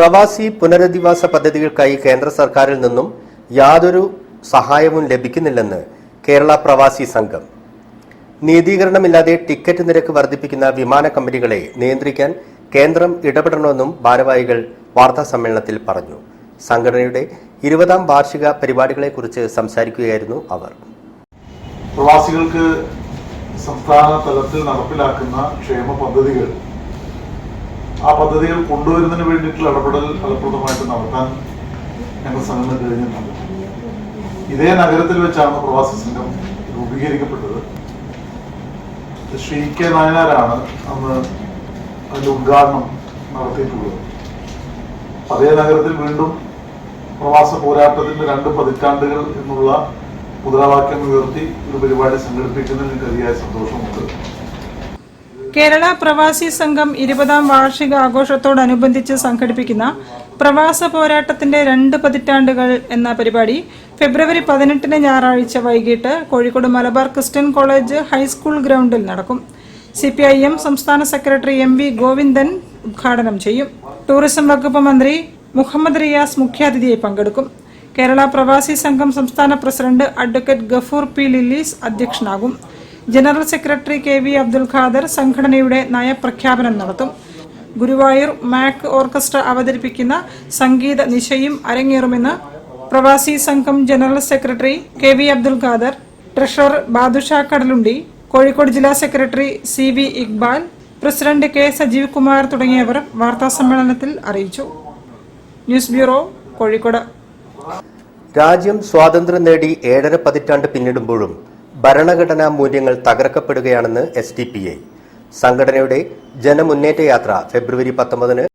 പ്രവാസി പുനരധിവാസ പദ്ധതികൾക്കായി കേന്ദ്ര സർക്കാരിൽ നിന്നും യാതൊരു സഹായവും ലഭിക്കുന്നില്ലെന്ന് കേരള പ്രവാസി സംഘം. നീതീകരണമില്ലാതെ ടിക്കറ്റ് നിരക്ക് വർദ്ധിപ്പിക്കുന്ന വിമാന കമ്പനികളെ നിയന്ത്രിക്കാൻ കേന്ദ്രം ഇടപെടണമെന്നും ഭാരവാഹികൾ വാർത്താസമ്മേളനത്തിൽ പറഞ്ഞു. സംഘടനയുടെ 20ാം വാർഷിക പരിപാടികളെക്കുറിച്ച് സംസാരിക്കുകയായിരുന്നു അവർ. പ്രവാസികൾക്ക് സംസ്ഥാന തലത്തിൽ നടപ്പിലാക്കുന്ന ക്ഷേമ പദ്ധതികൾ, ആ പദ്ധതികൾ കൊണ്ടുവരുന്നതിന് വേണ്ടിയിട്ടുള്ള ഇടപെടൽ ഫലപ്രദമായിട്ട് നടത്താൻ ഞങ്ങൾ സംഘടന കഴിഞ്ഞിട്ടുണ്ട്. ഇതേ നഗരത്തിൽ വെച്ചാണ് പ്രവാസി സംഘം രൂപീകരിക്കപ്പെട്ടത്. ശ്രീ കെ നായനാരാണ് അന്ന് അതിന്റെ ഉദ്ഘാടനം നടത്തിയിട്ടുള്ളത്. അതേ നഗരത്തിൽ വീണ്ടും പ്രവാസ പോരാട്ടത്തിന്റെ 2 പതിറ്റാണ്ടുകൾ എന്നുള്ള മുദ്രാവാക്യം ഉയർത്തി ഒരു പരിപാടി സംഘടിപ്പിക്കുന്നതിൽ എനിക്ക് അതിയായ സന്തോഷമുണ്ട്. കേരള പ്രവാസി സംഘം 20ാം വാർഷിക ആഘോഷത്തോടനുബന്ധിച്ച് സംഘടിപ്പിക്കുന്ന പ്രവാസ പോരാട്ടത്തിന്റെ 2 പതിറ്റാണ്ടുകൾ എന്ന പരിപാടി ഫെബ്രുവരി 18 ഞായറാഴ്ച വൈകിട്ട് Kozhikode Malabar Christian college high school ഗ്രൗണ്ടിൽ നടക്കും. CPIM സംസ്ഥാന സെക്രട്ടറി MV ഗോവിന്ദൻ ഉദ്ഘാടനം ചെയ്യും. ടൂറിസം വകുപ്പ് മന്ത്രി മുഹമ്മദ് റിയാസ് മുഖ്യാതിഥിയായി പങ്കെടുക്കും. കേരള പ്രവാസി സംഘം സംസ്ഥാന president advocate Gafoor P. Lillies അധ്യക്ഷനാകും. General secretary KV Abdul Khader സംഘടനയുടെ നയപ്രഖ്യാപനം നടത്തും. ഗുരുവായൂർ മാക് ഓർക്കസ്ട്ര അവതരിപ്പിക്കുന്ന സംഗീത നിശയും അരങ്ങേറുമെന്ന് പ്രവാസി സംഘം general secretary KV Abdul Khader, treasurer Badusha Kadalundi, Kozhikode ജില്ലാ secretary CV Iqbal, president K. Sajeev Kumar തുടങ്ങിയവർ വാർത്താസമ്മേളനത്തിൽ അറിയിച്ചു. News bureau, Kozhikode. രാജ്യം സ്വാതന്ത്ര്യം നേടി 7.5 പതിറ്റാണ്ട് പിന്നിടുമ്പോഴും ഭരണഘടനാ മൂല്യങ്ങൾ തകർക്കപ്പെടുകയാണെന്ന് SDPI. സംഘടനയുടെ ജനമുന്നേറ്റ യാത്ര ഫെബ്രുവരി 19